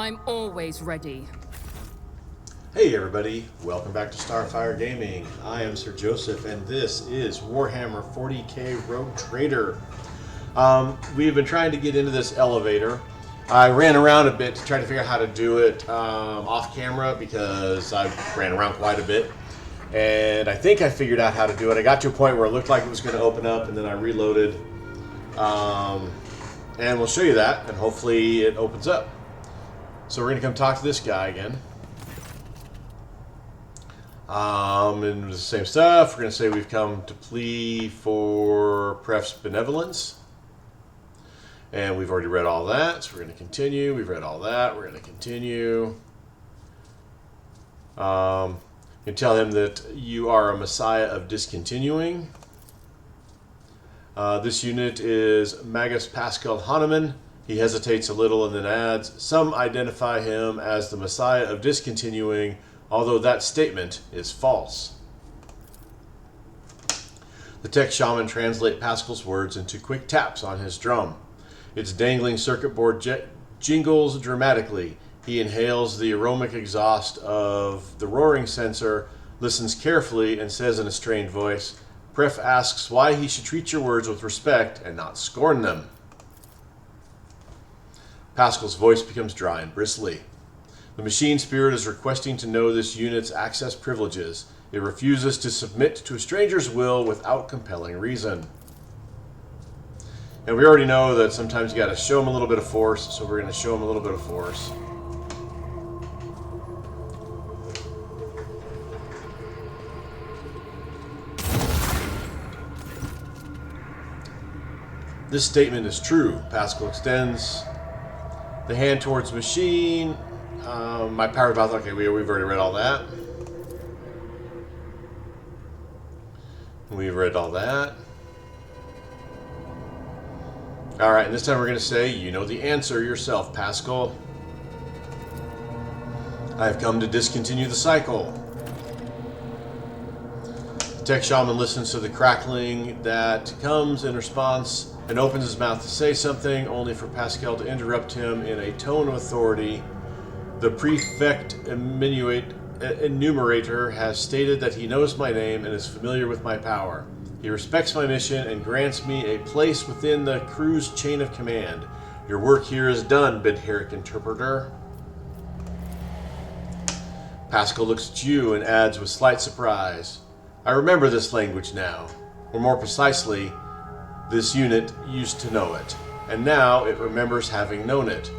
I'm always ready. Hey everybody, welcome back to Starfyre Gaming. I am Sir Joseph and this is Warhammer 40k Rogue Trader. We've been trying to get into this elevator. I ran around a bit to try to figure out how to do it off camera because I ran around quite a bit. And I think I figured out how to do it. I got to a point where it looked like it was going to open up and then I reloaded. And we'll show you that and hopefully it opens up. So we're going to come talk to this guy again. And the same stuff. We're going to say we've come to plea for Pref's benevolence. And we've already read all that, so we're going to continue. We've read all that. We're going to continue. You tell him that you are a messiah of discontinuing. This unit is Magus Pasqual Hahnemann. He hesitates a little and then adds, some identify him as the messiah of discontinuing, although that statement is false. The tech shaman translates Pasqual's words into quick taps on his drum. Its dangling circuit board jingles dramatically. He inhales the aromatic exhaust of the roaring sensor, listens carefully, and says in a strained voice, Pref asks why he should treat your words with respect and not scorn them. Pasqual's voice becomes dry and bristly. The machine spirit is requesting to know this unit's access privileges. It refuses to submit to a stranger's will without compelling reason. And we already know that sometimes you got to show him a little bit of force, so we're going to show him a little bit of force. This statement is true. Pasqual extends the hand towards the machine. My power valve, okay, we've already read all that. We've read all that. Alright, and this time we're going to say, you know the answer yourself, Pasqual. I have come to discontinue the cycle. The tech shaman listens to the crackling that comes in response and opens his mouth to say something, only for Pasqual to interrupt him in a tone of authority. The prefect enumerator has stated that he knows my name and is familiar with my power. He respects my mission and grants me a place within the crew's chain of command. Your work here is done, Bidheric Interpreter. Pasqual looks at you and adds with slight surprise, I remember this language now, or more precisely, this unit used to know it, and now it remembers having known it.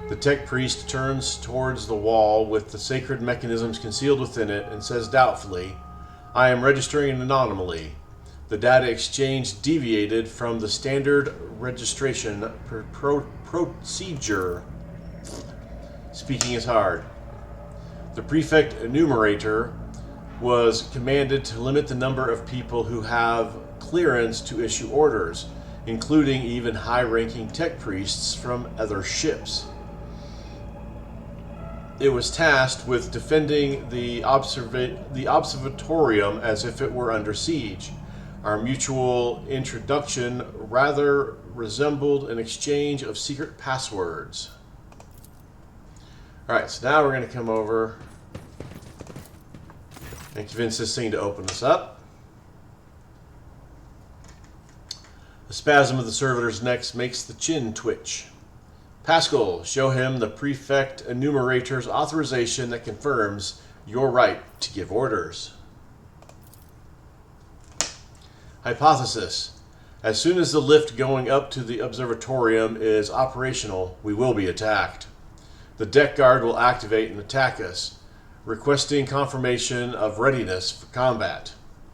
The tech priest turns towards the wall with the sacred mechanisms concealed within it and says doubtfully, I am registering an anomaly. The data exchange deviated from the standard registration procedure. Speaking is hard. The prefect enumerator was commanded to limit the number of people who have clearance to issue orders, including even high-ranking tech priests from other ships. It was tasked with defending the observatorium as if it were under siege. Our mutual introduction rather resembled an exchange of secret passwords. Alright, so now we're going to come over and convince this thing to open us up. The spasm of the servitor's neck makes the chin twitch. Pasqual, show him the prefect enumerator's authorization that confirms your right to give orders. Hypothesis. As soon as the lift going up to the observatorium is operational, we will be attacked. The deck guard will activate and attack us, requesting confirmation of readiness for combat.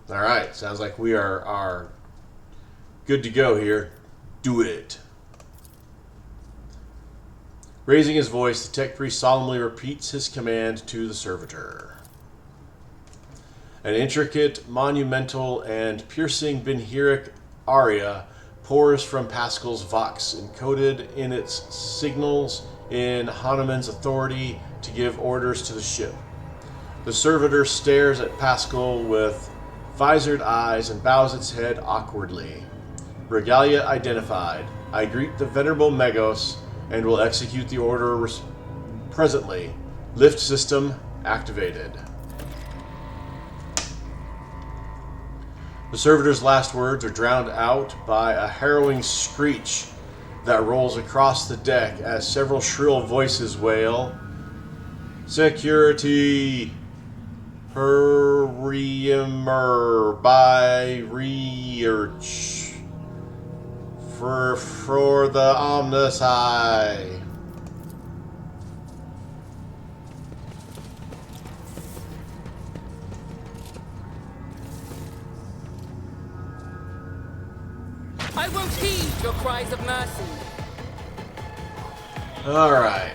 Alright, sounds like we are good to go here. Do it. Raising his voice, the tech priest solemnly repeats his command to the servitor. An intricate, monumental, and piercing Bidheric aria pours from Pasqual's vox, encoded in its signals in Hahnemann's authority to give orders to the ship. The servitor stares at Pasqual with visored eyes and bows its head awkwardly. Regalia identified. I greet the venerable Magos and will execute the order Presently, lift system activated. The servitor's last words are drowned out by a harrowing screech that rolls across the deck as several shrill voices wail, "Security! Hurrimer by rearch for the Omnisci." I won't heed your cries of mercy. All right.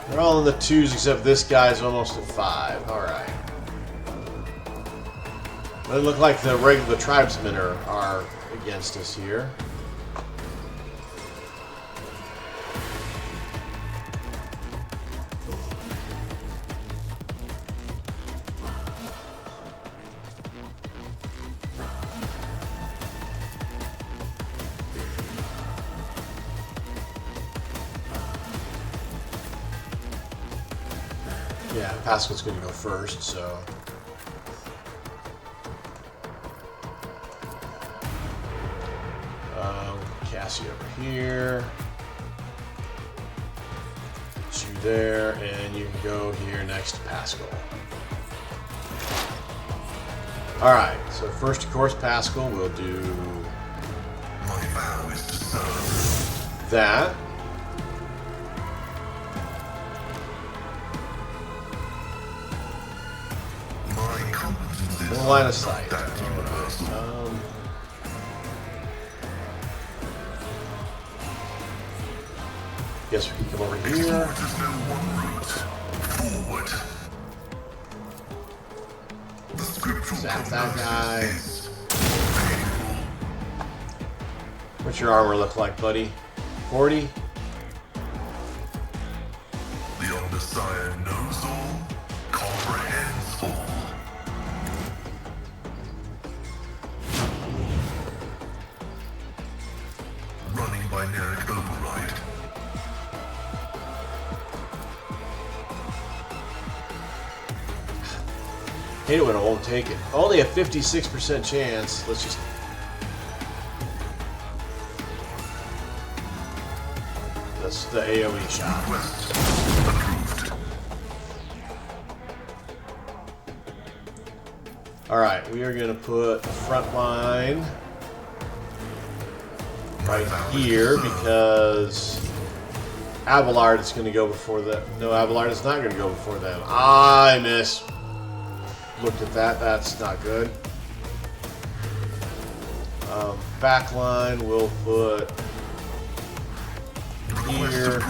They're all in the 2s except this guy's almost at 5. All right. They look like the tribesmen are against us here. Yeah, Pasqual's going to go first, so... Cassie over here. Get you there, and you can go here next to Pasqual. Alright, so first, of course, Pasqual will do... My vow is to serve. That. No line of sight. Guess we can come over here. Zap that guy. What's your armor look like, buddy? 40? The Omnisci knows all, comprehends all. Running by Narek override. Hate it when it won't take it. Only a 56% chance. Let's just... That's the AoE shot. Alright, we are going to put the front line right here because Abelard is going to go before that. No, Abelard is not going to go before them. I miss. Looked at that. That's not good. Back line we'll put here.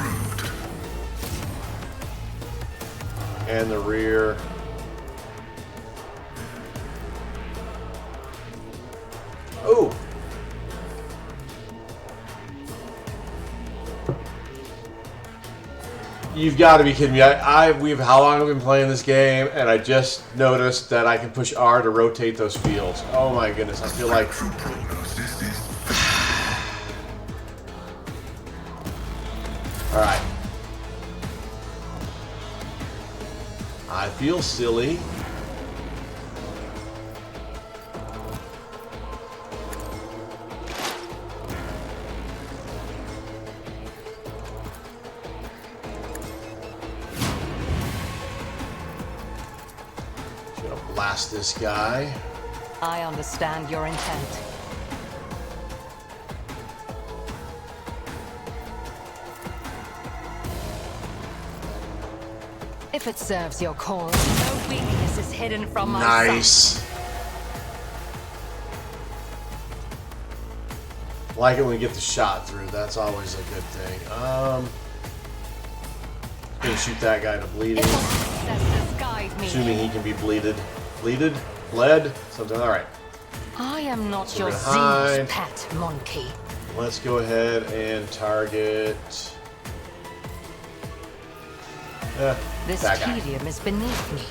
And the rear. Oh! You've got to be kidding me. We've how long have we been playing this game, and I just noticed that I can push R to rotate those fields. Oh my goodness, I feel like... Alright. I feel silly. Blast this guy. I understand your intent. If it serves your cause, no weakness is hidden from my sight. Nice. Like it when we get the shot through. That's always a good thing. Gonna shoot that guy to bleeding. Assuming he can be bleeded. Bleeded? Bled? Something. Alright. I am not So your we're gonna Zeus pet monkey. Let's go ahead and target This that guy. tedium is beneath me.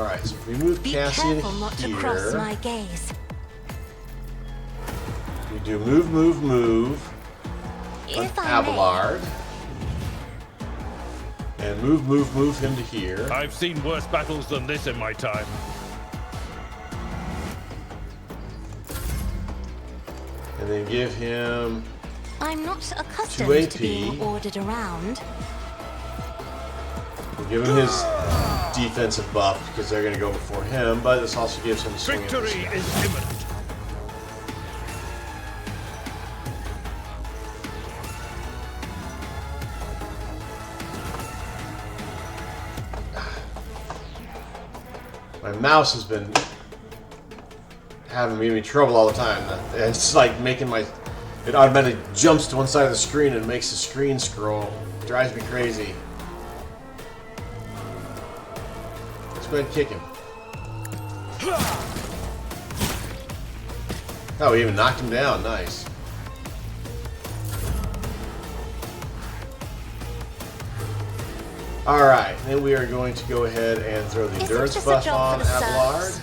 Alright, so if we move Be Cassian careful not to cross here, my gaze. we do move, move, move on If I Abelard. And move, move, move him to here. I've seen worse battles than this in my time. And then give him... I'm not 2 accustomed to AP. being ordered around. We'll give him his defensive buff because they're going to go before him, but this also gives him swing at Victory this guy. is imminent. My mouse has been having me trouble all the time. It's like making my... It automatically jumps to one side of the screen and makes the screen scroll. It drives me crazy. Let's go ahead and kick him. Oh, we even knocked him down. Nice. Alright, then we are going to go ahead and throw the Is it endurance just a buff job on for the Abelard. serfs?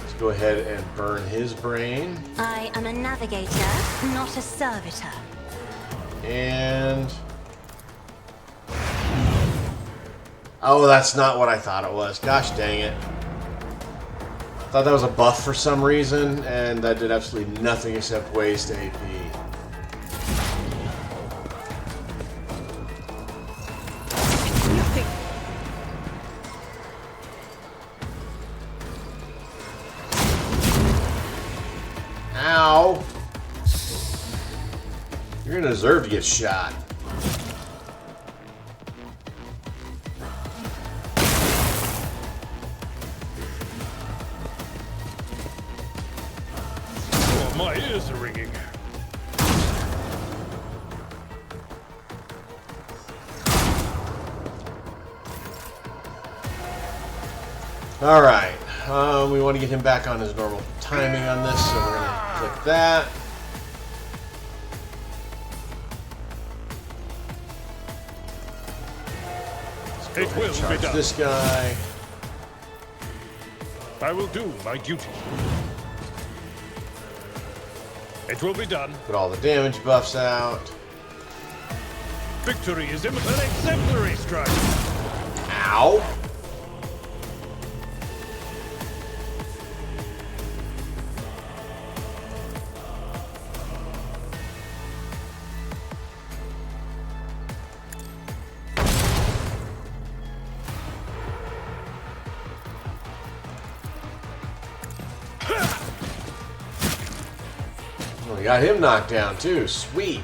Let's go ahead and burn his brain. I am a navigator, not a servitor. And... Oh, that's not what I thought it was. Gosh dang it. I thought that was a buff for some reason, and that did absolutely nothing except waste AP. Ow! You're gonna deserve to get shot. Oh, my ears are ringing. Alright, we want to get him back on his normal timing on this, so we're gonna click that. It will be Charge done. this guy. I will do my duty. It will be done. Put all the damage buffs out. Victory is imminent. An exemplary strike. Ow! Well, we got him knocked down too. Sweet.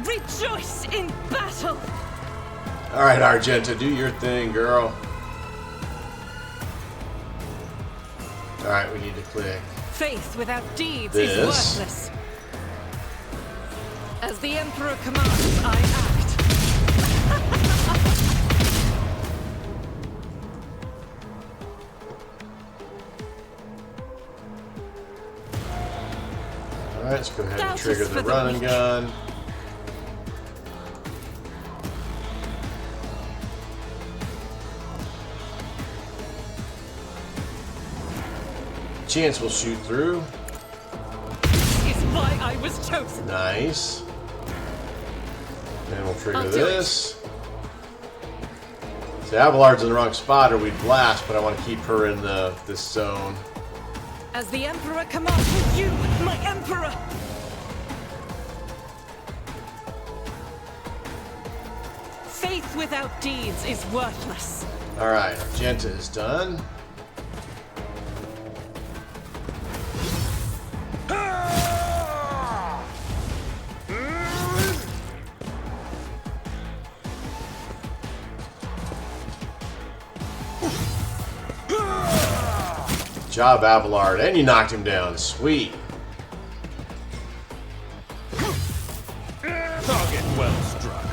Rejoice in battle! Alright, Argenta, do your thing, girl. Alright, we need to click Faith without deeds this. is worthless. As the Emperor commands, I act. Alright, let's go ahead and Doubters trigger for the the run and weak. gun. Chance will shoot through. This is why I was chosen. Nice. And we'll trigger I'll do this. See, Abelard's in the wrong spot or we'd blast, but I want to keep her in this zone. As the Emperor commands with you, my Emperor! Faith without deeds is worthless. Alright, Argenta is done. Good job, Abelard. And you knocked him down. Sweet. Target well struck.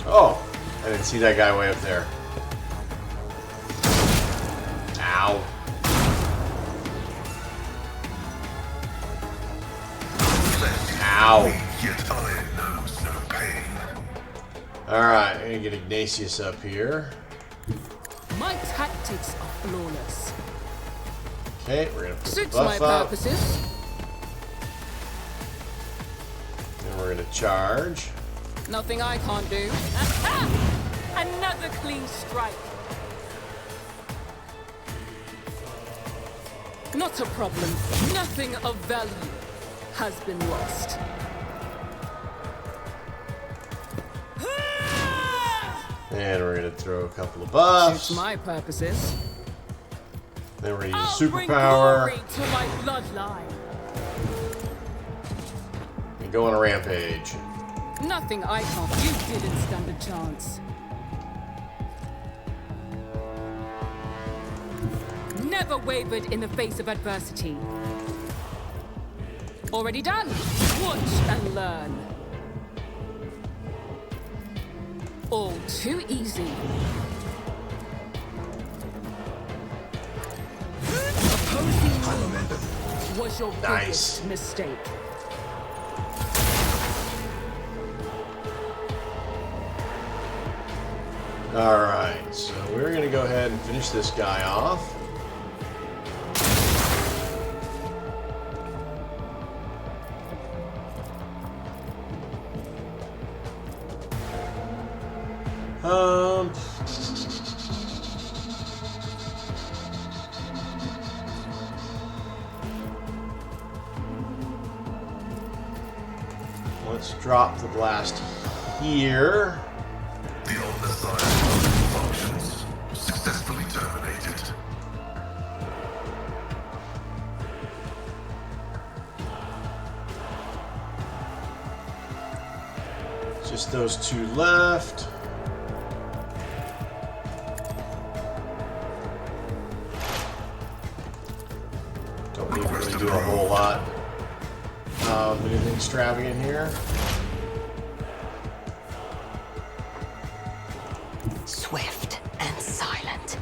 Oh, I didn't see that guy way up there. Ow. Yet iron knows no pain. Alright, I'm gonna get Ignatius up here. My tactics are flawless. Okay, we're gonna put the Suits my buff up. purposes. And we're gonna charge. Nothing I can't do. Aha! Another clean strike. Not a problem. Nothing of value has been lost. And we're gonna throw a couple of buffs. Suits my purposes. Then we're gonna use I'll bring superpower glory to my bloodline. and go on a rampage. Nothing I can't. You didn't stand a chance. Never wavered in the face of adversity. Already done. Watch and learn. All too easy. Opposing me was your Nice. biggest mistake. Alright, so we're gonna go ahead and finish this guy off. Let's drop the blast here. The Omnissiah functions successfully terminated. Just those two left. Don't need to really do a whole lot. Anything extravagant here? Swift and silent.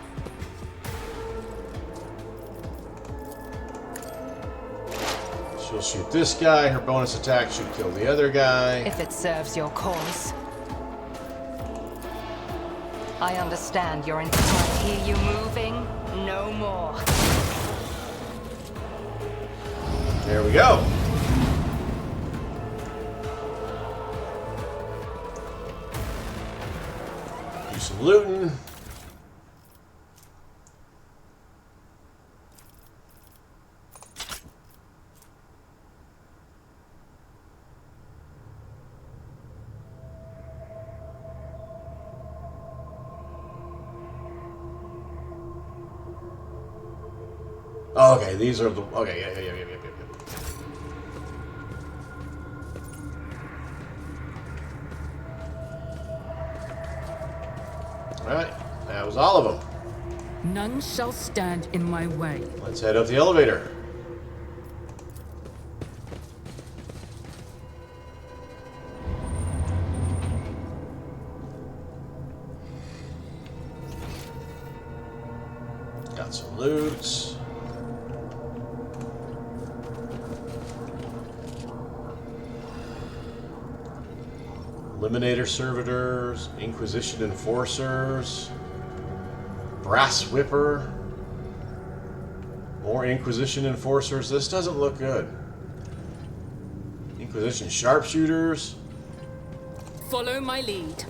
She'll shoot this guy. Her bonus attack should kill the other guy. If it serves your cause. I understand your intent. I hear you moving. No more. There we go. Do some looting. Okay, these are the... Okay, yeah. Alright, that was all of them. None shall stand in my way. Let's head up the elevator. Got some loot. Eliminator servitors, Inquisition enforcers, Brass Whipper, more Inquisition enforcers. This doesn't look good. Inquisition sharpshooters. Follow my lead.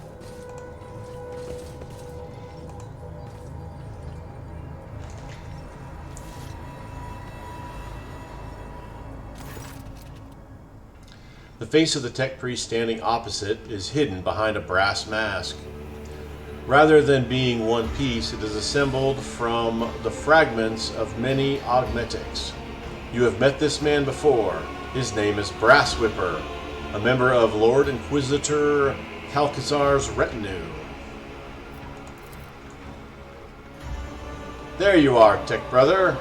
The face of the tech priest standing opposite is hidden behind a brass mask. Rather than being one piece, it is assembled from the fragments of many augmetics. You have met this man before. His name is Brass Whipper, a member of Lord Inquisitor Calcazar's retinue. There you are, tech brother.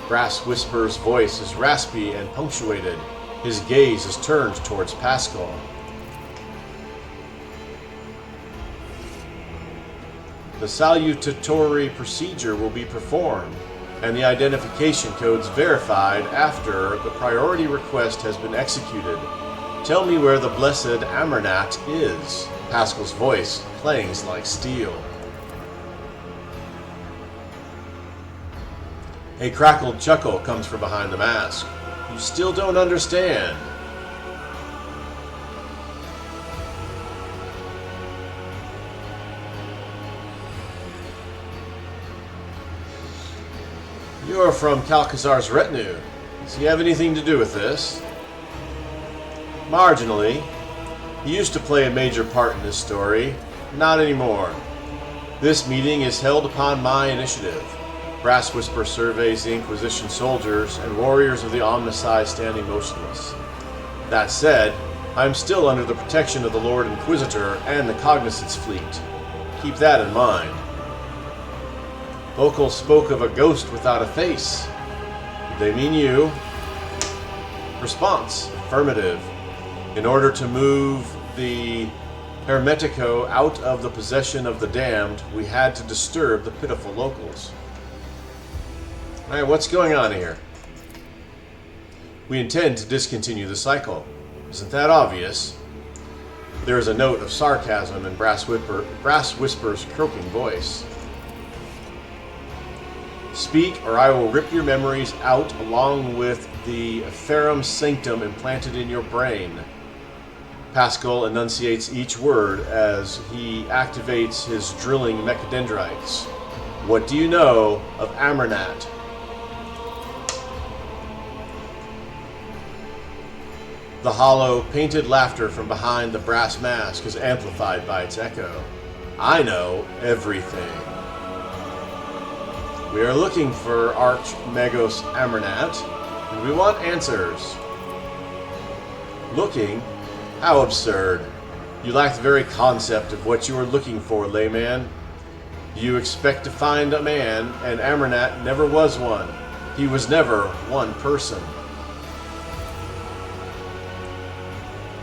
Brass Whisper's voice is raspy and punctuated. His gaze is turned towards Pasqual. The salutatory procedure will be performed. and the identification codes verified after the priority request has been executed. Tell me where the blessed Amarnat is. Pasqual's voice clangs like steel. A crackled chuckle comes from behind the mask. You still don't understand. You're from Calcazar's retinue. Does he have anything to do with this? Marginally. He used to play a major part in this story. Not anymore. This meeting is held upon my initiative. Brass Whisper surveys the Inquisition soldiers and warriors of the Omnicide standing motionless. That said, I am still under the protection of the Lord Inquisitor and the Cognizance fleet. Keep that in mind. Vocal spoke of a ghost without a face. Did they mean you? Response: affirmative. In order to move the Hermetico out of the possession of the damned, we had to disturb the pitiful locals. Alright, what's going on here? We intend to discontinue the cycle. Isn't that obvious? There is a note of sarcasm in Brass Whisper's croaking voice. Speak, or I will rip your memories out along with the Ferrum Sanctum implanted in your brain. Pasqual enunciates each word as he activates his drilling mechadendrites. What do you know of Amarnat? The hollow, painted laughter from behind the brass mask is amplified by its echo. I know everything. We are looking for Archmagos Amarnat, and we want answers. Looking? How absurd. You lack the very concept of what you are looking for, layman. You expect to find a man, and Amarnat never was one. He was never one person.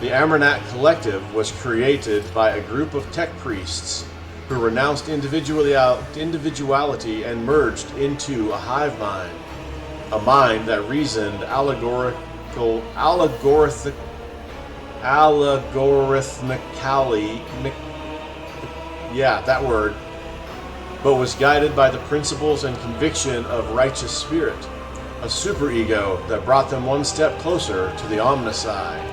The Amarnat Collective was created by a group of tech priests who renounced individuality and merged into a hive mind. A mind that reasoned algorithmically, but was guided by the principles and conviction of righteous spirit, a superego that brought them one step closer to the Omnicide.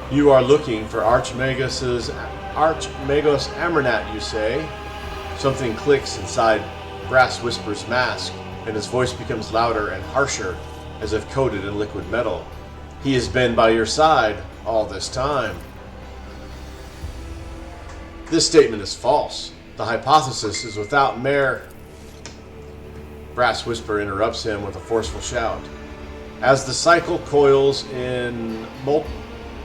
You are looking for Archmagos Amarnat, you say? Something clicks inside Brass Whisper's mask, and his voice becomes louder and harsher, as if coated in liquid metal. He has been by your side all this time. This statement is false. The hypothesis is without merit. Brass Whisper interrupts him with a forceful shout. As the cycle coils in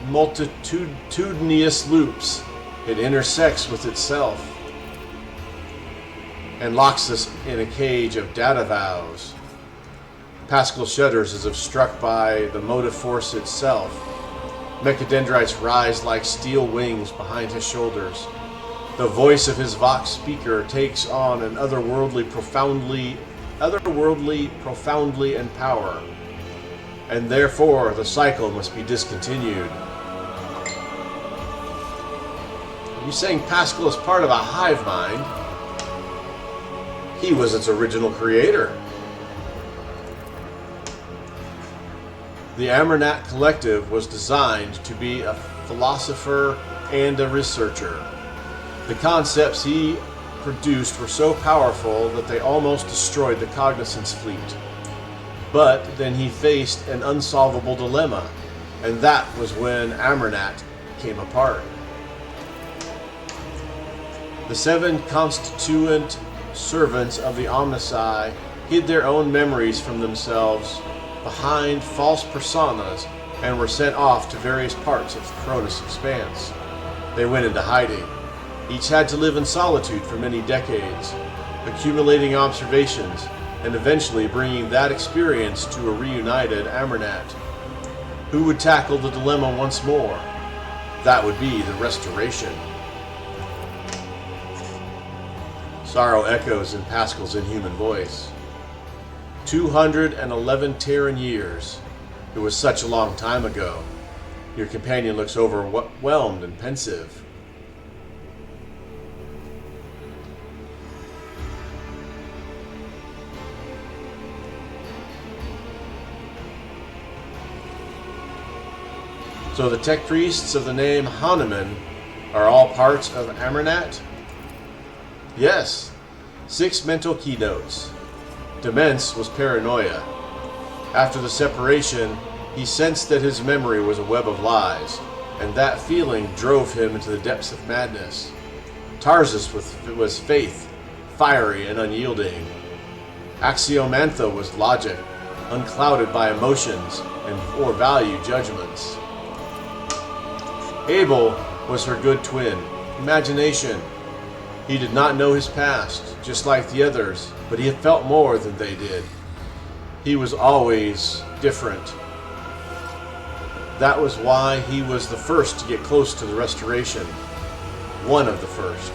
multitudinous loops, it intersects with itself and locks us in a cage of data vows. Pasqual shudders as if struck by the motive force itself. Mechadendrites rise like steel wings behind his shoulders. The voice of his Vox speaker takes on an otherworldly profoundly in power, and therefore the cycle must be discontinued. Are you saying Pasqual is part of a hive mind? He was its original creator. The Amarnat Collective was designed to be a philosopher and a researcher. The concepts he produced were so powerful that they almost destroyed the Cognizance fleet. But then he faced an unsolvable dilemma, and that was when Amarnat came apart. The 7 constituent servants of the Omnicide hid their own memories from themselves behind false personas and were sent off to various parts of the Cronus Expanse. They went into hiding. Each had to live in solitude for many decades, accumulating observations and eventually bringing that experience to a reunited Amarnat. Who would tackle the dilemma once more? That would be the Restoration. Sorrow echoes in Pasqual's inhuman voice. 211 Terran years. It was such a long time ago. Your companion looks overwhelmed and pensive. So the tech priests of the name Hanuman are all parts of Amarnat? Yes. 6 mental keynotes. Demence was paranoia. After the separation, he sensed that his memory was a web of lies, and that feeling drove him into the depths of madness. Tarsus was faith, fiery and unyielding. Axiomantha was logic, unclouded by emotions or value judgments. Abel was her good twin, imagination. He did not know his past, just like the others, but he felt more than they did. He was always different. That was why he was the first to get close to the restoration. One of the first.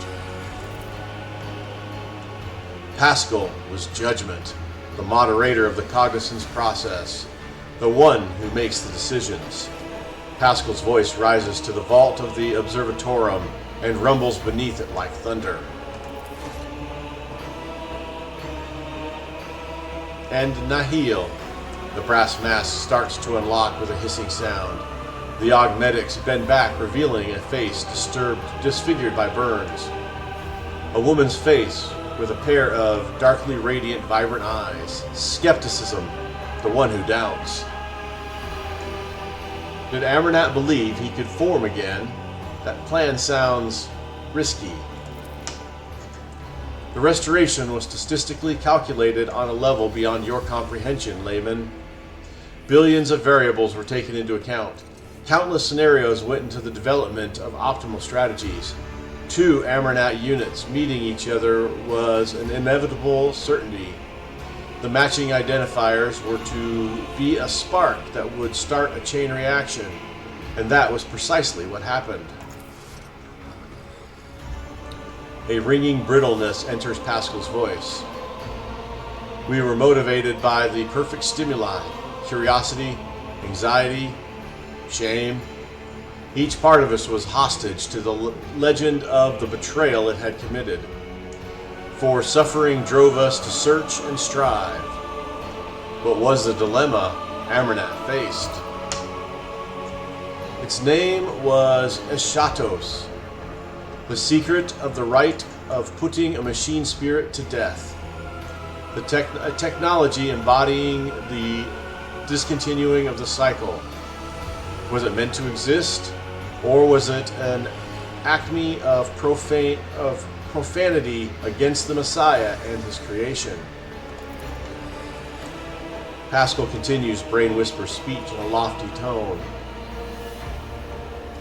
Pasqual was judgment, the moderator of the cognizance process, the one who makes the decisions. Pasqual's voice rises to the vault of the observatorum and rumbles beneath it like thunder. And Nahil, the brass mask starts to unlock with a hissing sound. The augmetics bend back, revealing a face disfigured by burns. A woman's face with a pair of darkly radiant, vibrant eyes. Skepticism, the one who doubts. Did Amarnat believe he could form again? That plan sounds risky. The restoration was statistically calculated on a level beyond your comprehension, layman. Billions of variables were taken into account. Countless scenarios went into the development of optimal strategies. 2 Amarnat units meeting each other was an inevitable certainty. The matching identifiers were to be a spark that would start a chain reaction, and that was precisely what happened. A ringing brittleness enters Pasqual's voice. We were motivated by the perfect stimuli: curiosity, anxiety, shame. Each part of us was hostage to the legend of the betrayal it had committed. For suffering drove us to search and strive. What was the dilemma Amarnat faced? Its name was Eschatos, the secret of the right of putting a machine spirit to death. A technology embodying the discontinuing of the cycle. Was it meant to exist, or was it an acme of profanity against the Messiah and his creation? Pasqual continues brain whisper speech in a lofty tone.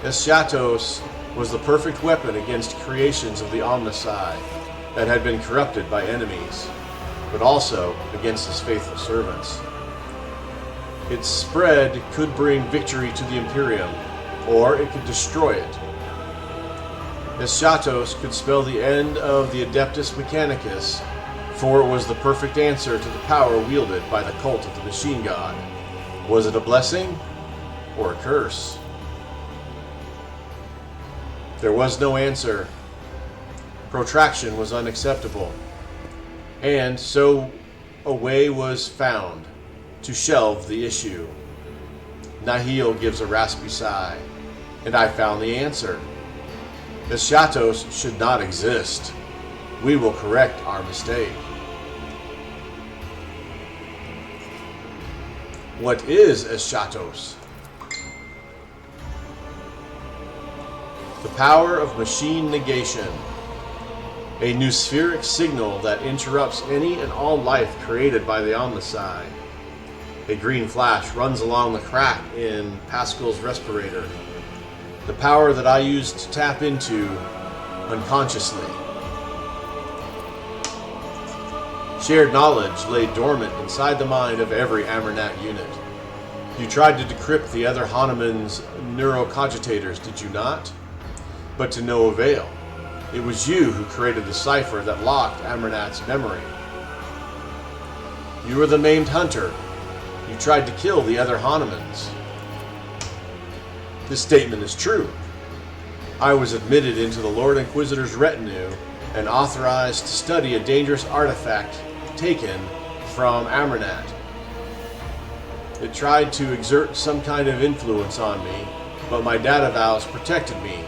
Eschatos was the perfect weapon against creations of the Omnicide that had been corrupted by enemies, but also against his faithful servants. Its spread could bring victory to the Imperium, or it could destroy it. Eschatos could spell the end of the Adeptus Mechanicus, for it was the perfect answer to the power wielded by the cult of the Machine God. Was it a blessing or a curse? There was no answer. Protraction was unacceptable. And so a way was found to shelve the issue. Nahil gives a raspy sigh. And I found the answer. Eschatos should not exist. We will correct our mistake. What is Eschatos? The power of machine negation. A noospheric signal that interrupts any and all life created by the Omnicide. A green flash runs along the crack in Pasqual's respirator. The power that I used to tap into unconsciously. Shared knowledge lay dormant inside the mind of every Amarnat unit. You tried to decrypt the other Hanuman's neurocogitators, did you not? But to no avail. It was you who created the cipher that locked Amarnat's memory. You were the maimed hunter. You tried to kill the other Hanomans. This statement is true. I was admitted into the Lord Inquisitor's retinue and authorized to study a dangerous artifact taken from Amarnat. It tried to exert some kind of influence on me, but my data vows protected me.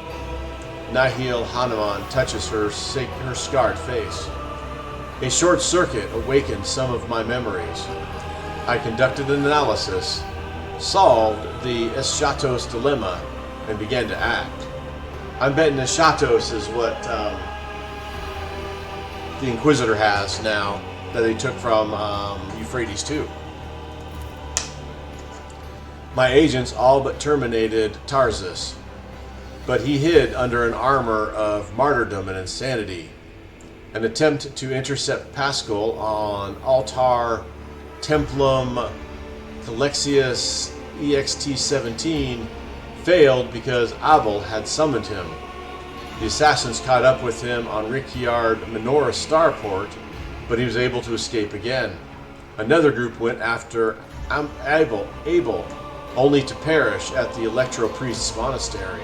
Nahil Hanuman touches her scarred face. A short circuit awakened some of my memories. I conducted an analysis, solved the Eschatos dilemma, and began to act. I'm betting Eschatos is what the Inquisitor has now that they took from Euphrates II. My agents all but terminated Tarzus, but he hid under an armor of martyrdom and insanity. An attempt to intercept Pasqual on Altar Templum Calexius EXT-17 failed because Abel had summoned him. The assassins caught up with him on Ricciard Minora's starport, but he was able to escape again. Another group went after Abel, only to perish at the Electro Priest's monastery.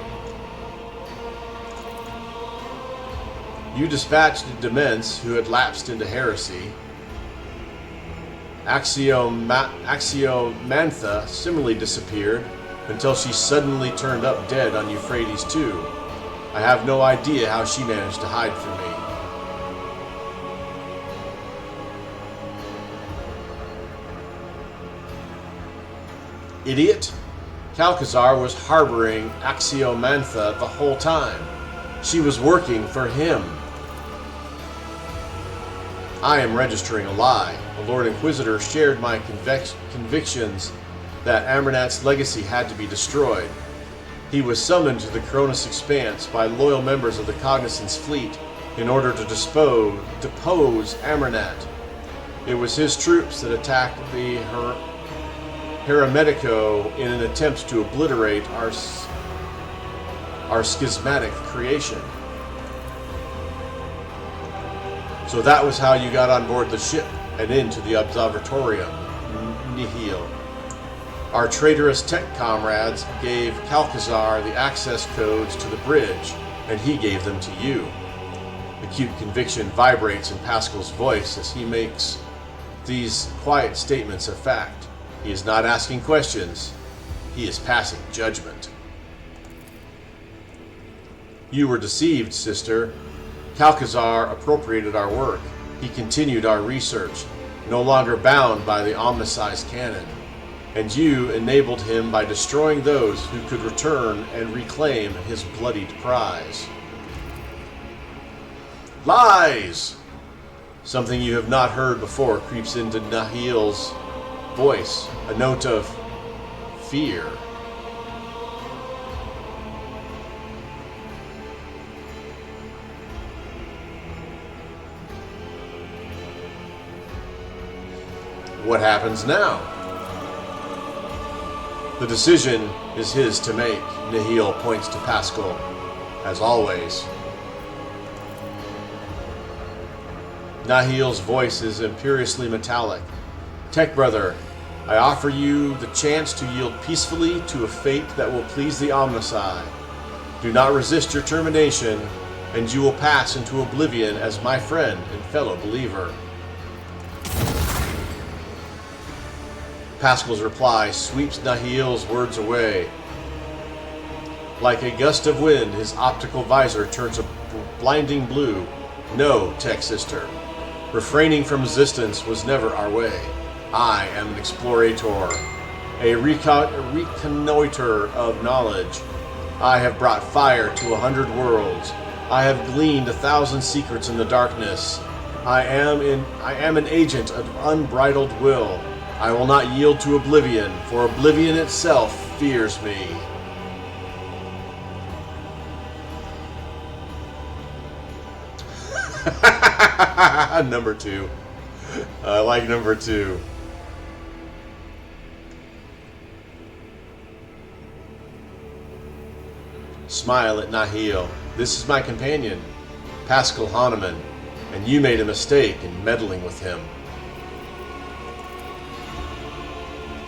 You dispatched the Dements who had lapsed into heresy. Axiomantha similarly disappeared until she suddenly turned up dead on Euphrates II. I have no idea how she managed to hide from me. Idiot! Calcazar was harboring Axiomantha the whole time. She was working for him. I am registering a lie. The Lord Inquisitor shared my convictions that Amarnat's legacy had to be destroyed. He was summoned to the Cronus Expanse by loyal members of the Cognizance fleet in order to depose Amarnat. It was his troops that attacked the Heremetico in an attempt to obliterate our schismatic creation. So that was how you got on board the ship and into the Observatorium, Nihil. Our traitorous tech comrades gave Calcazar the access codes to the bridge, and he gave them to you. Acute conviction vibrates in Pasqual's voice as he makes these quiet statements of fact. He is not asking questions. He is passing judgment. You were deceived, sister. Calcazar appropriated our work. He continued our research, no longer bound by the omnicized canon. And you enabled him by destroying those who could return and reclaim his bloodied prize. Lies! Something you have not heard before creeps into Nahil's voice, a note of fear. What happens now? The decision is his to make. Nihil points to Pasqual, as always. Nahil's voice is imperiously metallic. Tech brother, I offer you the chance to yield peacefully to a fate that will please the Omnici. Do not resist your termination, and you will pass into oblivion as my friend and fellow believer. Pasqual's reply sweeps Nahil's words away. Like a gust of wind, his optical visor turns a blinding blue. No, tech sister. Refraining from resistance was never our way. I am an explorator, a reconnoiter of knowledge. I have brought fire to 100 worlds. I have gleaned 1,000 secrets in the darkness. I am an agent of unbridled will. I will not yield to oblivion, for oblivion itself fears me. Number 2. I like number 2. Smile at Nahil. This is my companion. Pasqual Hahnemann, and you made a mistake in meddling with him.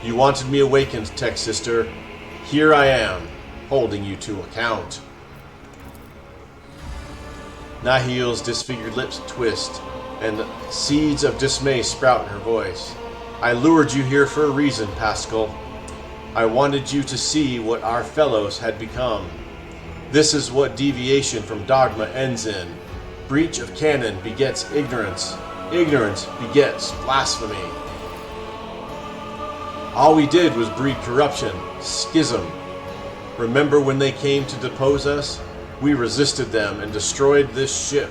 You wanted me awakened, Tech Sister. Here I am, holding you to account. Nahil's disfigured lips twist, and seeds of dismay sprout in her voice. I lured you here for a reason, Pasqual. I wanted you to see what our fellows had become. This is what deviation from dogma ends in. Breach of canon begets ignorance. Ignorance begets blasphemy. All we did was breed corruption, schism. Remember when they came to depose us? We resisted them and destroyed this ship,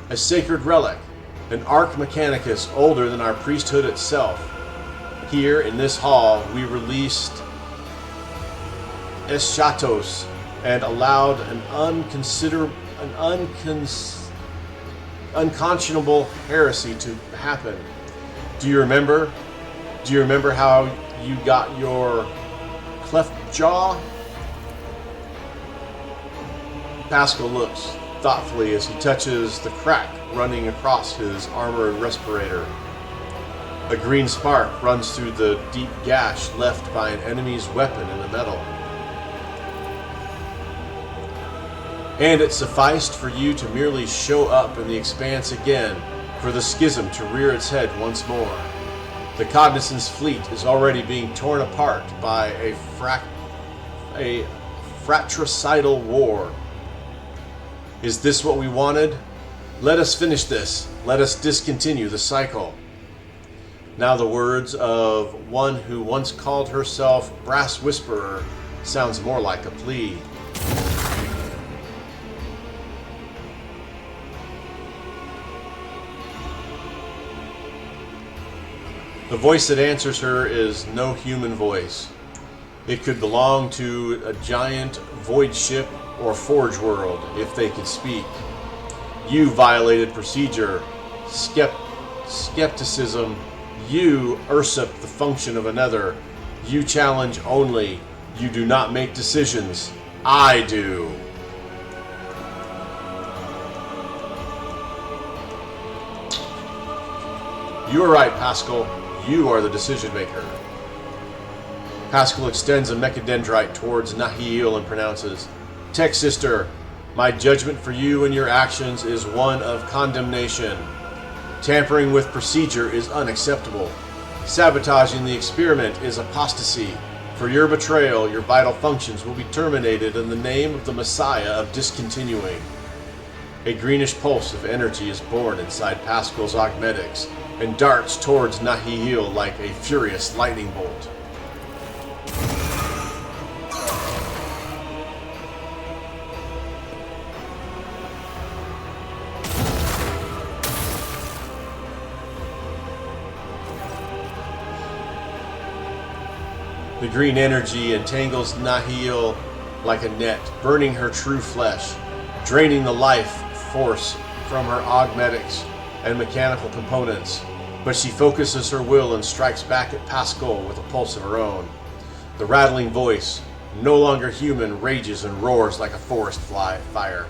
a sacred relic, an Arch Mechanicus older than our priesthood itself. Here in this hall, we released Eschatos and allowed an unconscionable heresy to happen. Do you remember? Do you remember how you got your cleft jaw? Pasqual looks thoughtfully as he touches the crack running across his armored respirator. A green spark runs through the deep gash left by an enemy's weapon in the metal. And it sufficed for you to merely show up in the expanse again, for the schism to rear its head once more. The Cognizance fleet is already being torn apart by a fratricidal war. Is this what we wanted? Let us finish this. Let us discontinue the cycle. Now the words of one who once called herself Brass Whisperer sounds more like a plea. The voice that answers her is no human voice. It could belong to a giant void ship or forge world, if they could speak. You violated procedure, skepticism. You usurp the function of another. You challenge only. You do not make decisions. I do. You are right, Pasqual. You are the decision maker. Pasqual extends a mechadendrite towards Nahil and pronounces, Tech Sister, my judgment for you and your actions is one of condemnation. Tampering with procedure is unacceptable. Sabotaging the experiment is apostasy. For your betrayal, your vital functions will be terminated in the name of the Messiah of discontinuing. A greenish pulse of energy is born inside Pasqual's augmetics and darts towards Nahil like a furious lightning bolt. The green energy entangles Nahil like a net, burning her true flesh, draining the life force from her augmetics and mechanical components. But she focuses her will and strikes back at Pasqual with a pulse of her own. The rattling voice, no longer human, rages and roars like a forest fire.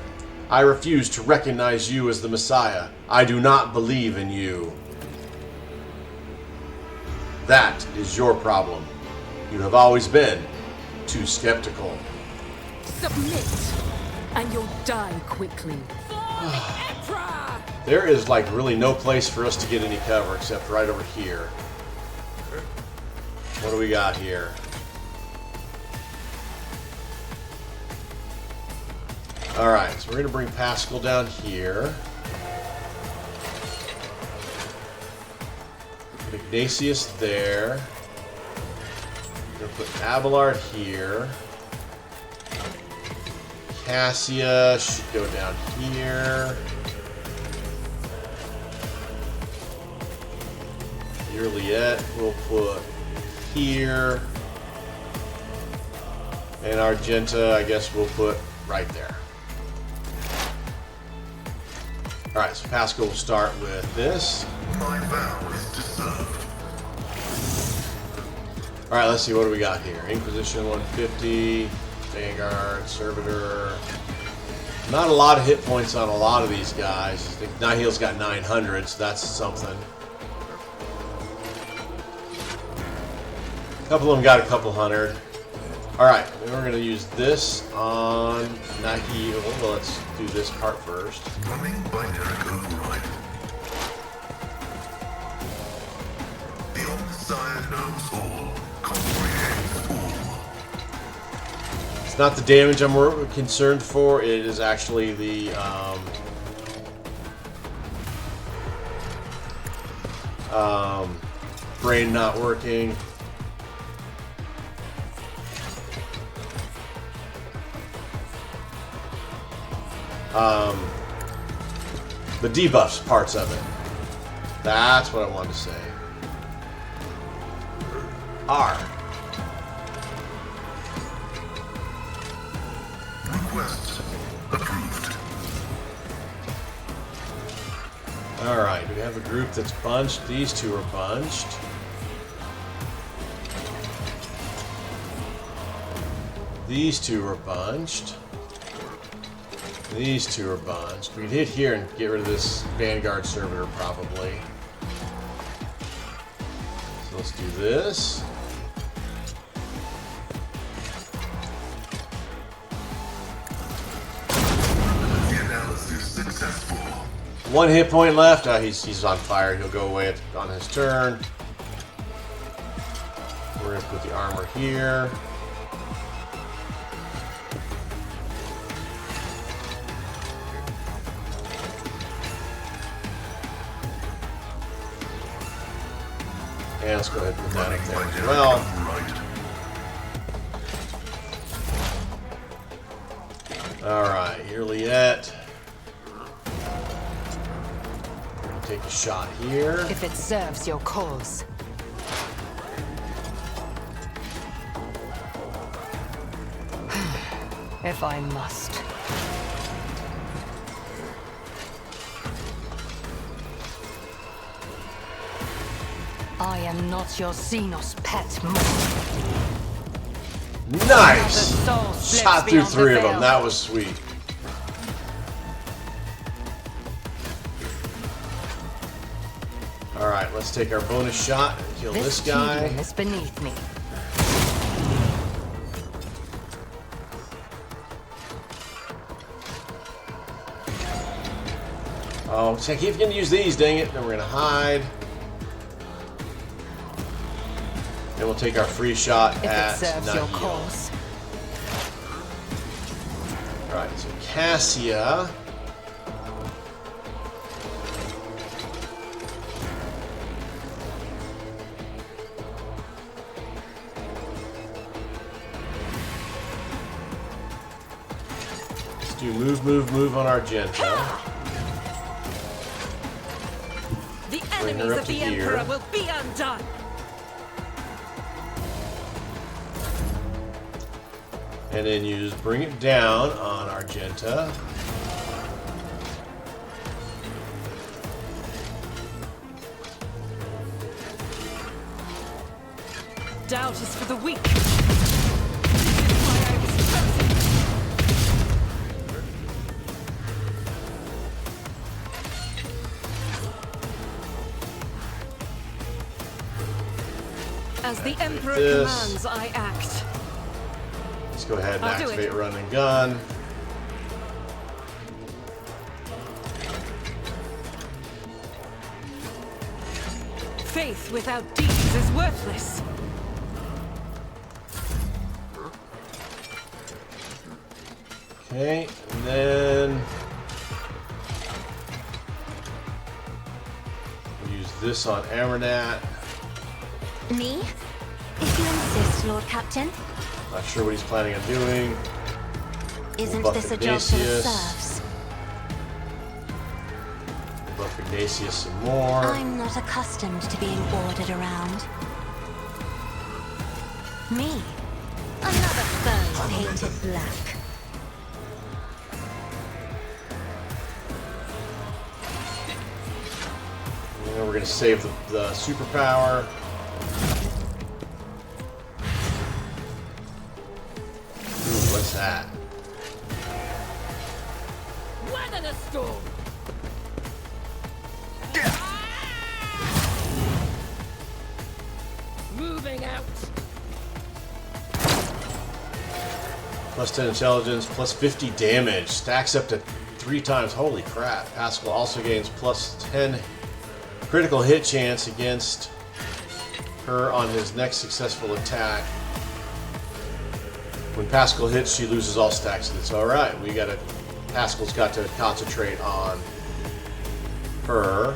I refuse to recognize you as the Messiah. I do not believe in you. That is your problem. You have always been too skeptical. Submit, and you'll die quickly. There is like really no place for us to get any cover except right over here. What do we got here? Alright, so we're going to bring Pasqual down here. Ignatius there. We're going to put Abelard here. Cassia should go down here. Juliet we'll put here. And Argenta, I guess we'll put right there. Alright, so Pasqual will start with this. My vow is to serve. Alright, let's see, what do we got here? Inquisition 150, Vanguard, Servitor. Not a lot of hit points on a lot of these guys. I think Nihil's got 900, so that's something. A couple of them got a couple hundred. Alright, then we're going to use this on Nihil. Well, let's do this part first. Running binary override. The Omnissiah knows all, comprehends all. It's not the damage I'm more concerned for, it is actually the brain not working. The debuffs parts of it. That's what I wanted to say. R. Request approved. Alright, do we have a group that's bunched? These two are bunched. These two are bunched. These two are bunched. We can hit here and get rid of this Vanguard servitor, probably. So let's do this. The analysis successful. One hit point left. He's on fire. He'll go away on his turn. We're going to put the armor here. And let's go ahead and put that up there as well. Alright, here Liette. We're going to take a shot here. If it serves your cause. If I must. I am not your Xenos pet more. Nice! The soul slips Shot through beyond the 3 of them. veil. That was sweet. Alright, let's take our bonus shot and kill this guy. tedium is beneath me. Oh, so I keep going to use these, dang it. Then we're going to hide. Then we'll take our free shot If at it serves your Nihil. cause. Alright, so Cassia. Let's do move on Argenta. The Bring her enemies up of to the here. Emperor will be undone. And then use bring it down on Argenta. Doubt is for the weak. This is why I was chosen. As the Emperor this. commands, I act. Let's go ahead and I'll do activate it. run and gun. Faith without deeds is worthless. Okay, and then we'll use this on Amarnat. Me? If you insist, Lord Captain. Not sure what he's planning on doing. Isn't buff this a job full of Ignatius. serfs? Buff Ignatius some more. I'm not accustomed to being ordered around. Me? Another foe painted black. And then we're going to save the superpower. Ooh, what's that? Mana storm. Moving out. Plus 10 intelligence, plus 50 damage. Stacks up to 3 times. Holy crap. Pasqual also gains plus 10 critical hit chance against her on his next successful attack. When Pasqual hits, she loses all stacks of this. Alright, Pasqual's got to concentrate on her.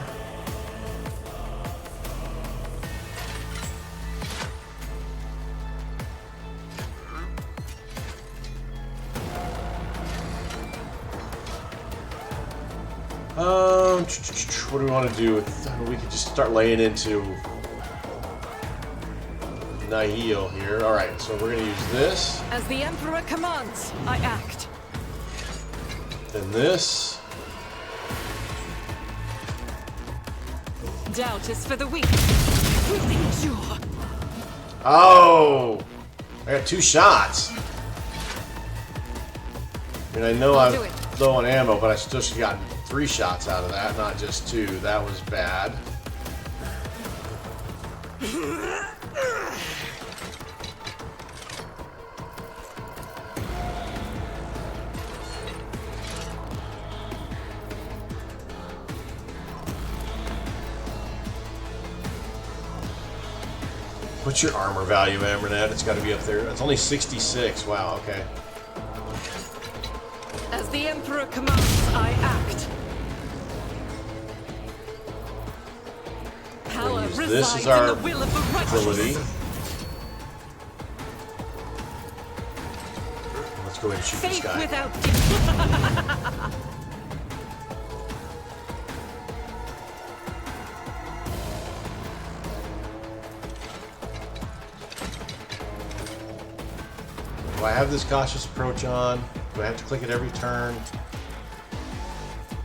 What do we want to do? We could just start laying into Nihil here. Alright, so we're going to use this. As the Emperor commands, I act. Then this. Doubt is for the weak. We'll endure. Oh! I got 2 shots. I mean, I know I'll do I'm it. low on ammo, but I still should have gotten 3 shots out of that, not just 2. That was bad. What's your armor value, Amarnat? It's got to be up there. It's only 66. Wow, okay. As the Emperor commands, I act. Power use this resides as our in the will of the ability. righteous. Let's go ahead and shoot this Faith guy. without Do I have this cautious approach on? Do I have to click it every turn?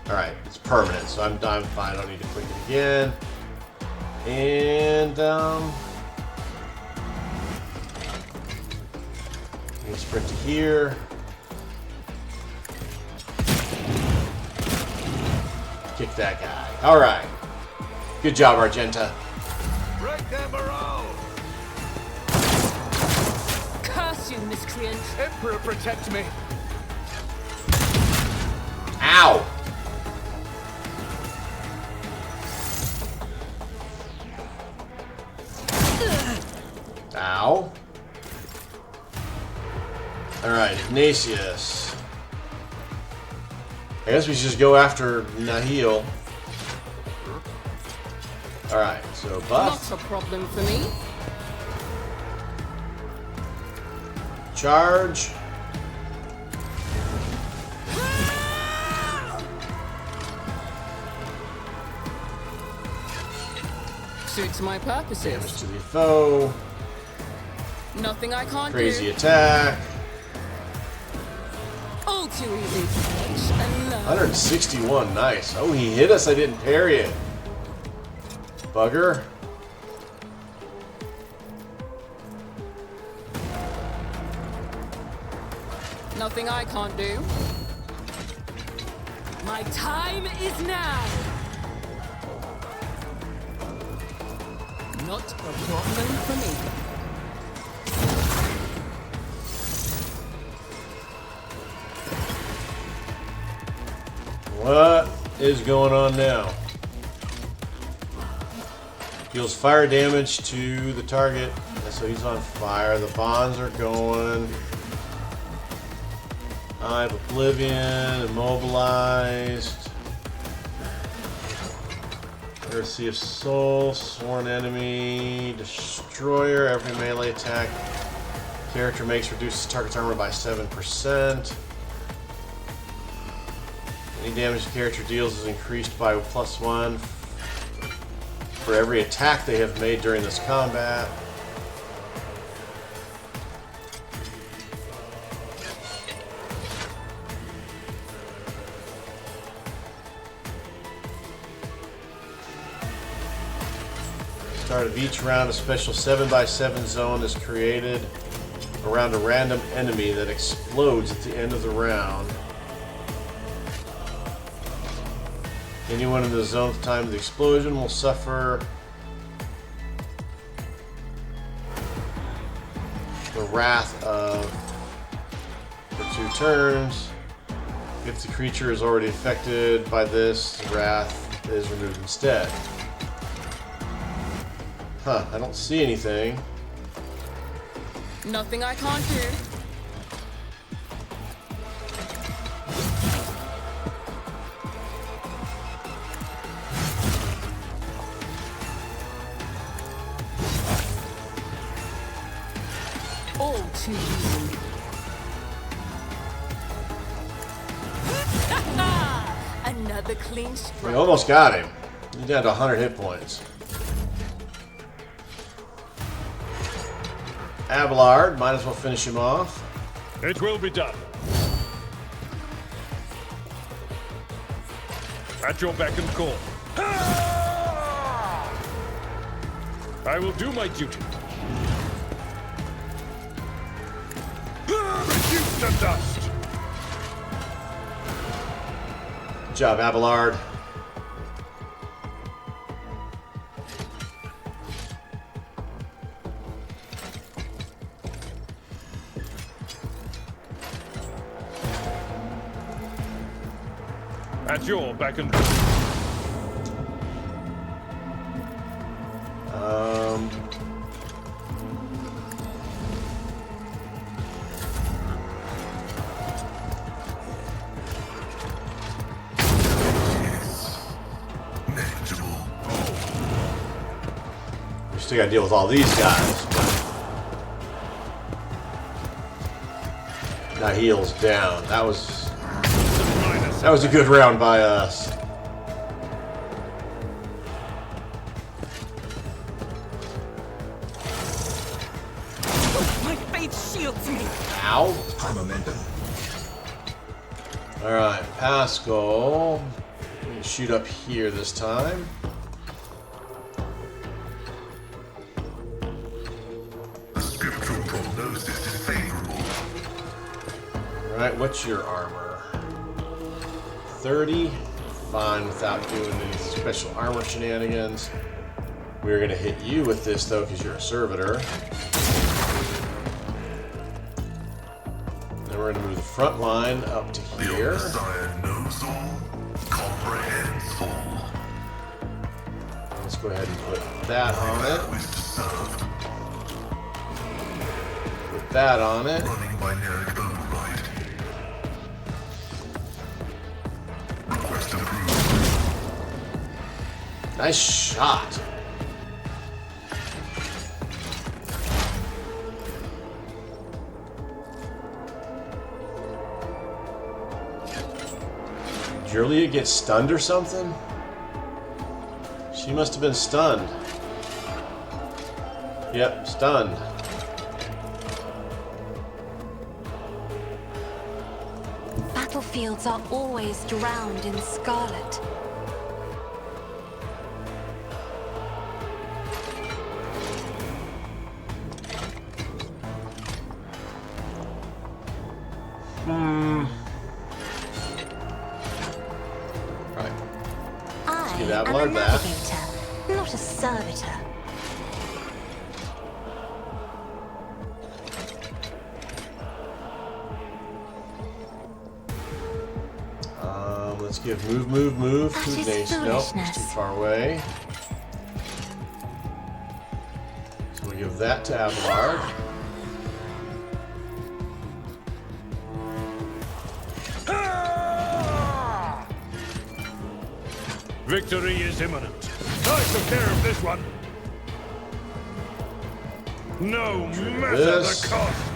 Alright, it's permanent, so I'm fine. I don't need to click it again. And, we sprint to here. Kick that guy. Alright. Good job, Argenta. Break their morale! curse you, miscreant. Emperor, protect me! Ow! Ow. Alright, Ignatius. I guess we should just go after Nihil. Alright, so buff. Not a problem for me. Charge. Suits my purposes. Damage to the foe. Nothing I can't Crazy do. attack. All too easy. Teach and learn. 161, nice. Oh, he hit us, I didn't parry it. Bugger. Nothing I can't do. My time is now. Not a problem for me. What is going on now? Deals fire damage to the target. So he's on fire. The bonds are going. Eye of Oblivion, immobilized. Heresy of Soul, Sworn Enemy, Destroyer. Every melee attack character makes reduces target's armor by 7%. Any damage the character deals is increased by +1 for every attack they have made during this combat. Start of each round, a special 7x7 zone is created around a random enemy that explodes at the end of the round. Anyone in the zone at the time of the explosion will suffer the wrath of for 2 turns. If the creature is already affected by this, the wrath is removed instead. Huh, I don't see anything. Nothing I can't do. All too easy. Another clean We strike. almost got him. He's down to 100 hit points. Abelard, might as well finish him off. It will be done. At your beck and call. I will do my duty. Reduce to dust. Good job, Abelard. At your beck and Negligible. We still gotta deal with all these guys. Now heals down. That was a good round by us. My faith shields me. Ow. High momentum. Alright, Pasqual. I'm gonna shoot up here this time. The scriptural prognosis is favorable. Alright, what's your armor? 30. Fine without doing any special armor shenanigans. We're gonna hit you with this though, because you're a servitor. Then we're gonna move the front line up to The here. Messiah knows all, comprehends all. Let's go ahead and put that on it. Who is to serve, Put that on it. running binary override. Request approved. Nice shot. Julia get stunned or something? She must have been stunned. Yep, stunned. Battlefields are always drowned in scarlet. Right. I give that am a blood back. navigator, not a servitor. Let's give move. That to is Nace. Nope, it's too foolishness. far away. So we give that to Abelard. victory is imminent. I took care of this one. No matter this. the cost.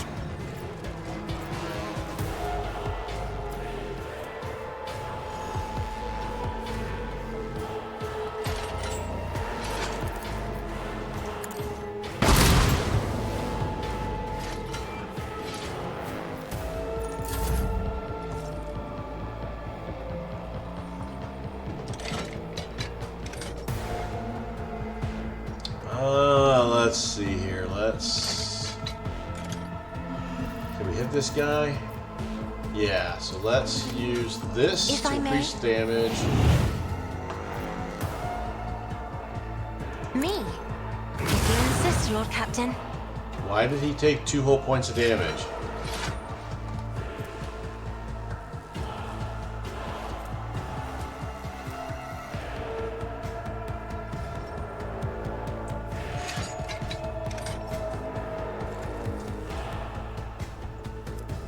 Let's see here. Can we hit this guy? Yeah, so let's use this If to I may. increase damage. orders, Lord Captain. Why did he take 2 whole points of damage?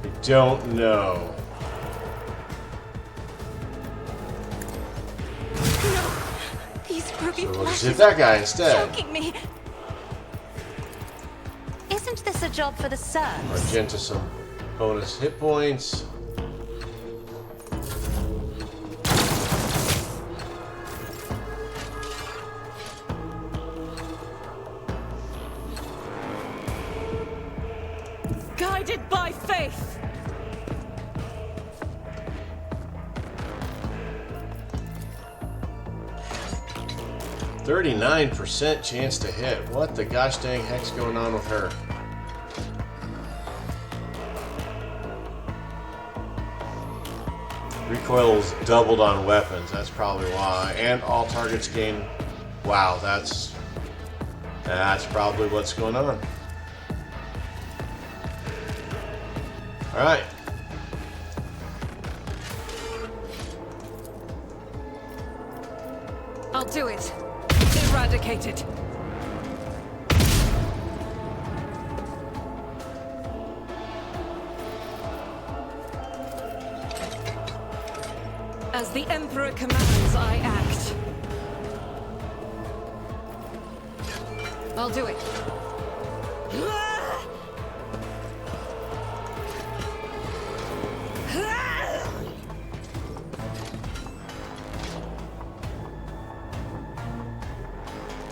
I don't know. No! These ruby So we'll just flashes hit that guy instead. choking me. Isn't this a job for the serfs? Argenta some bonus hit points. Guided by faith. %39% chance to hit. What the gosh dang heck's going on with her? Recoil's doubled on weapons. That's probably why. And all targets gain. Wow, that's probably what's going on. All right. I'll do it. Eradicate it. As the Emperor commands, I act. I'll do it.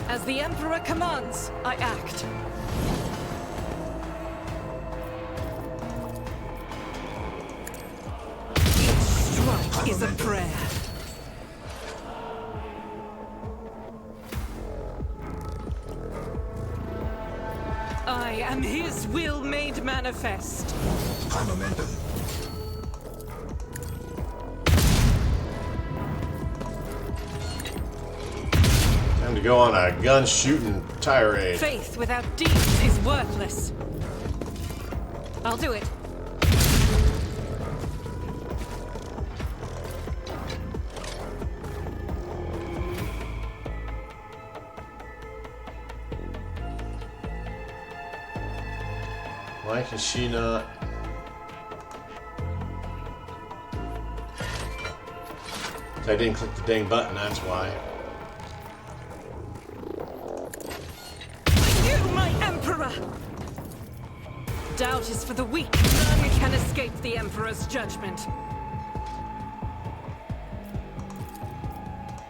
As the Emperor commands, I act. Each strike is a prayer. I am his will made manifest. Momentum. Time to go on a gun shooting tirade. Faith without deeds is worthless. I'll do it. Why can she not? I didn't click the dang button, that's why. You, my Emperor! Doubt is for the weak. None can escape the Emperor's judgment.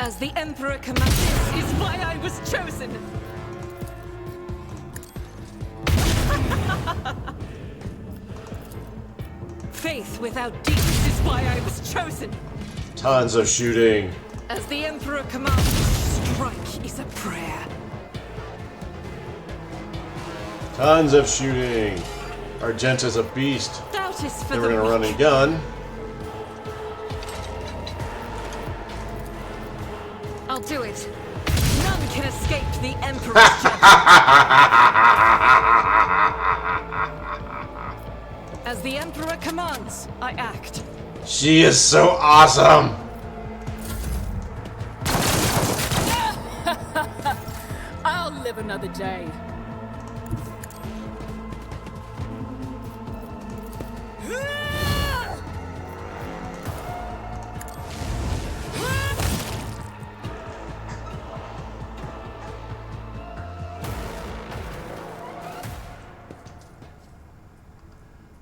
As the Emperor commands, this is why I was chosen! Faith without deeds is why I was chosen! Tons of shooting. As the Emperor commands, strike is a prayer. Tons of shooting. Argenta's a beast. Doubt is for Then the we're gonna weak. run and gun. I'll do it. None can escape the Emperor's judgment. As the Emperor commands, I act. She is so awesome. I'll live another day.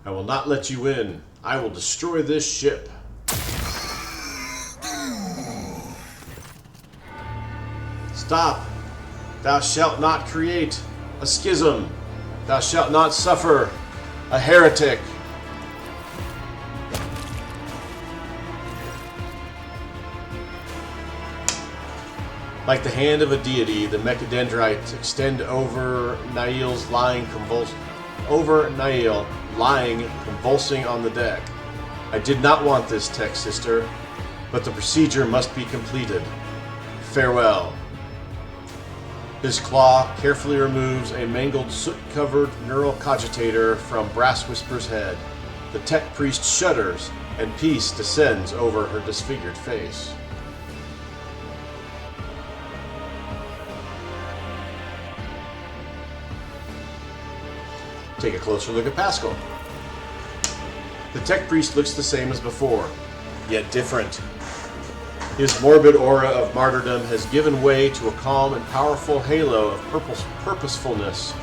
I will not let you in. I will destroy this ship. Stop. Thou shalt not create a schism. Thou shalt not suffer a heretic. Like the hand of a deity, the mechadendrites extend over Nail's lying convulsing on the deck. I did not want this, tech sister, but the procedure must be completed. Farewell. His claw carefully removes a mangled, soot-covered neural cogitator from Brass Whisper's head. The tech priest shudders, and peace descends over her disfigured face. Take a closer look at Pasqual. The tech priest looks the same as before, yet different. His morbid aura of martyrdom has given way to a calm and powerful halo of purposefulness.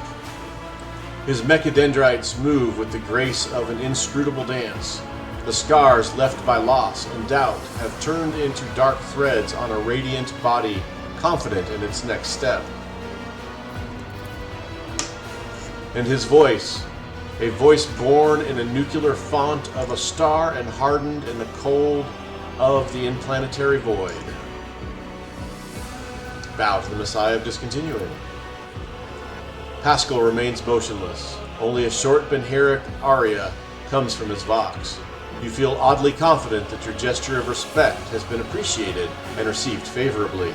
His mechadendrites move with the grace of an inscrutable dance. The scars left by loss and doubt have turned into dark threads on a radiant body, confident in its next step. And his voice, a voice born in a nuclear font of a star and hardened in the cold of the interplanetary void. Bow to the Messiah of Discontinuing. Pasqual remains motionless. Only a short Benheric aria comes from his vox. You feel oddly confident that your gesture of respect has been appreciated and received favorably.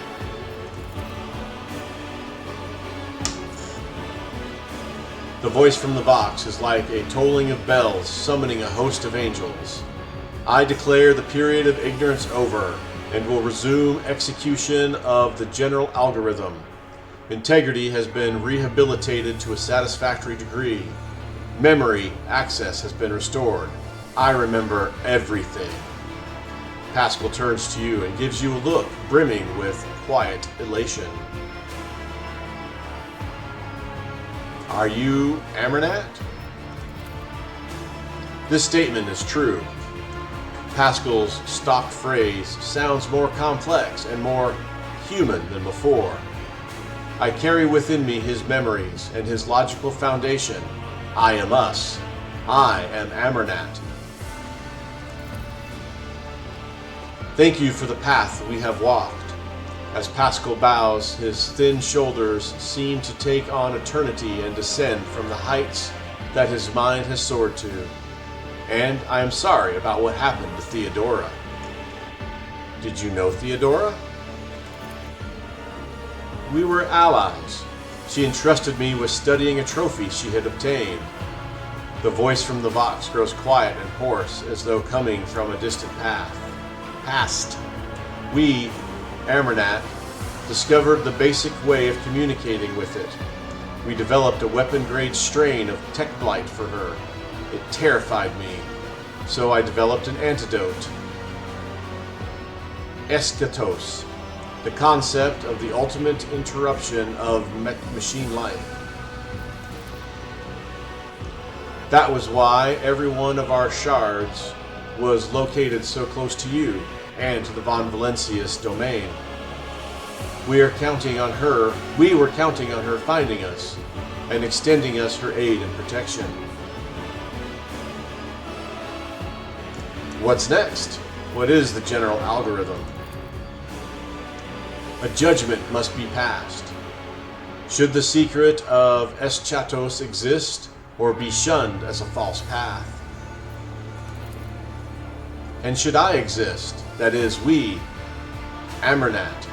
The voice from the vox is like a tolling of bells summoning a host of angels. I declare the period of ignorance over and will resume execution of the general algorithm. Integrity has been rehabilitated to a satisfactory degree. Memory access has been restored. I remember everything. Pasqual turns to you and gives you a look brimming with quiet elation. Are you Amarnat? This statement is true. Pasqual's stock phrase sounds more complex and more human than before. I carry within me his memories and his logical foundation. I am us. I am Amarnat. Thank you for the path we have walked. As Pasqual bows, his thin shoulders seem to take on eternity and descend from the heights that his mind has soared to. And I am sorry about what happened to Theodora. Did you know Theodora? We were allies. She entrusted me with studying a trophy she had obtained. The voice from the vox grows quiet and hoarse, as though coming from a distant past. We, Amarnat, discovered the basic way of communicating with it. We developed a weapon-grade strain of tech blight for her. It terrified me, so I developed an antidote. Eschatos, the concept of the ultimate interruption of machine life. That was why every one of our shards was located so close to you and to the Von Valencius domain. We were counting on her finding us and extending us her aid and protection. What's next? What is the general algorithm? A judgment must be passed. Should the secret of Eschatos exist or be shunned as a false path? And should I exist, that is, we, Amarnat?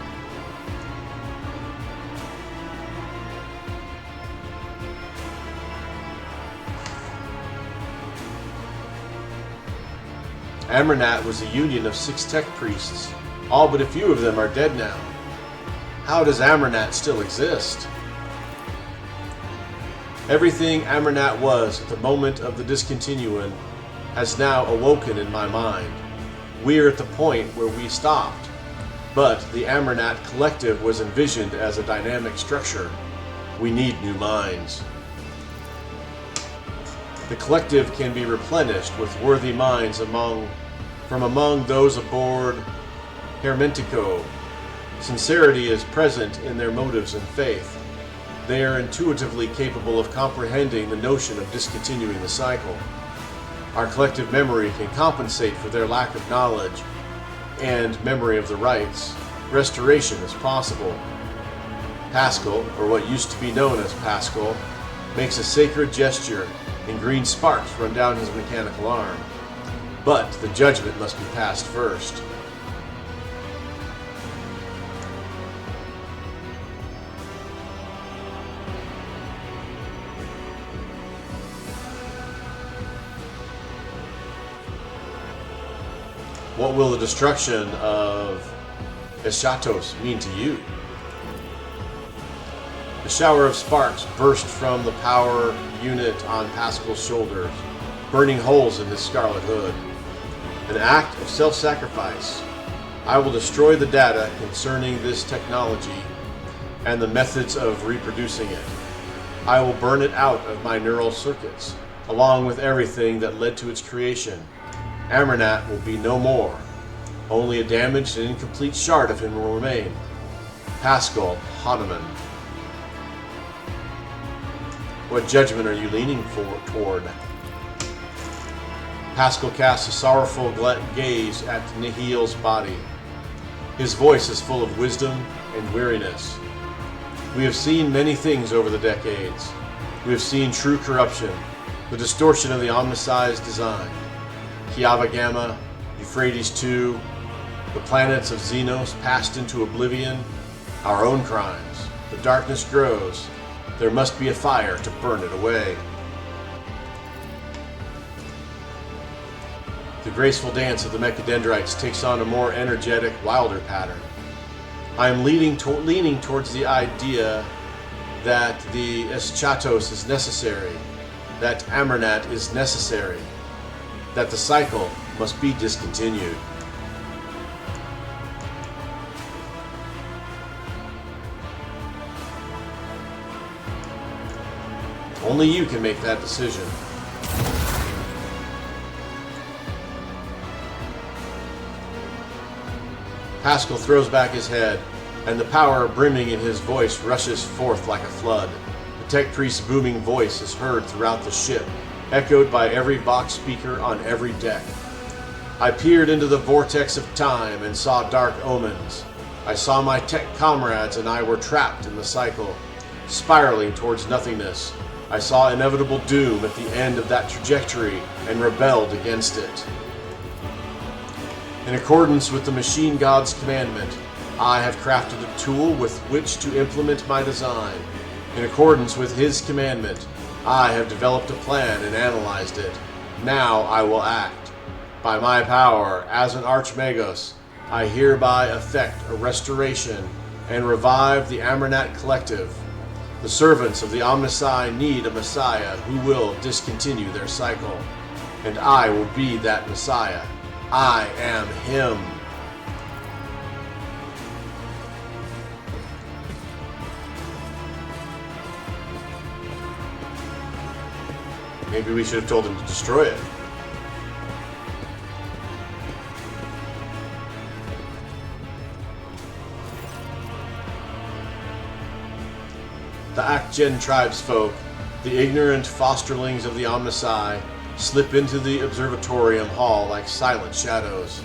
Amarnat was a union of 6 tech priests. All but a few of them are dead now. How does Amarnat still exist? Everything Amarnat was at the moment of the discontinuum has now awoken in my mind. We're at the point where we stopped, but the Amarnat collective was envisioned as a dynamic structure. We need new minds. The collective can be replenished with worthy minds from among those aboard Hermentico. Sincerity is present in their motives and faith. They are intuitively capable of comprehending the notion of discontinuing the cycle. Our collective memory can compensate for their lack of knowledge and memory of the rites. Restoration is possible. Pasqual, or what used to be known as Pasqual, makes a sacred gesture, and green sparks run down his mechanical arm. But the judgment must be passed first. What will the destruction of Eschatos mean to you? A shower of sparks burst from the power unit on Pasqual's shoulders, burning holes in his scarlet hood. An act of self-sacrifice. I will destroy the data concerning this technology and the methods of reproducing it. I will burn it out of my neural circuits, along with everything that led to its creation. Amarnat will be no more. Only a damaged and incomplete shard of him will remain. Pasqual Hahnemann. What judgment are you leaning toward? Pasqual casts a sorrowful gaze at Nihil's body. His voice is full of wisdom and weariness. We have seen many things over the decades. We have seen true corruption, the distortion of the Omnicai's design. Kiava Gamma, Euphrates II, the planets of Xenos passed into oblivion, our own crimes. The darkness grows. There must be a fire to burn it away. The graceful dance of the mechadendrites takes on a more energetic, wilder pattern. I am leaning towards the idea that the Eschatos is necessary, that Amarnat is necessary, that the cycle must be discontinued. Only you can make that decision. Pasqual throws back his head, and the power brimming in his voice rushes forth like a flood. The tech priest's booming voice is heard throughout the ship, echoed by every box speaker on every deck. I peered into the vortex of time and saw dark omens. I saw my tech comrades and I were trapped in the cycle, spiraling towards nothingness. I saw inevitable doom at the end of that trajectory and rebelled against it. In accordance with the machine god's commandment, I have crafted a tool with which to implement my design. In accordance with his commandment, I have developed a plan and analyzed it. Now I will act. By my power as an Archmagos, I hereby effect a restoration and revive the Amarnat Collective. The servants of the Omnicai need a Messiah who will discontinue their cycle. And I will be that Messiah. I am him. Maybe we should have told him to destroy it. The Akgen tribesfolk, the ignorant fosterlings of the Omnicai, slip into the observatorium hall like silent shadows.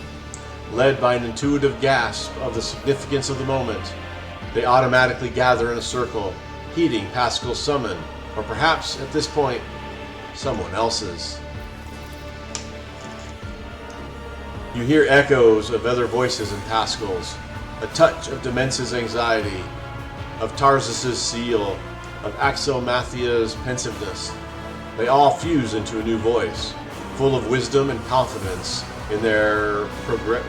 Led by an intuitive gasp of the significance of the moment, they automatically gather in a circle, heeding Pasqual's summon, or perhaps, at this point, someone else's. You hear echoes of other voices in Pasqual's, a touch of Demence's anxiety, of Tarsus's seal, of Axomathia's pensiveness. They all fuse into a new voice, full of wisdom and confidence in their prerogative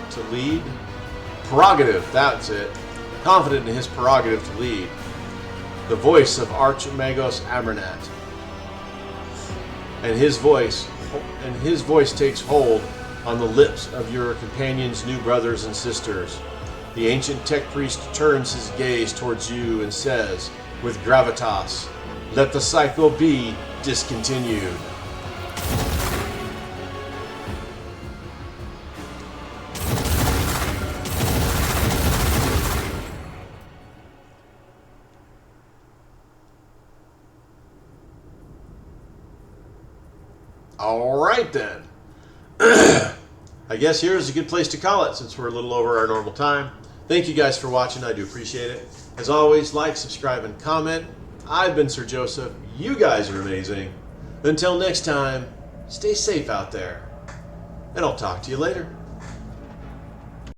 to lead. Prerogative, that's it. Confident in his prerogative to lead. The voice of Archmagos Amarnat. And his voice takes hold on the lips of your companion's new brothers and sisters. The ancient tech priest turns his gaze towards you and says, with gravitas, let the cycle be discontinued. All right then. I guess here is a good place to call it since we're a little over our normal time. Thank you guys for watching. I do appreciate it. As always, like, subscribe, and comment. I've been Sir Joseph. You guys are amazing. Until next time, stay safe out there. And I'll talk to you later.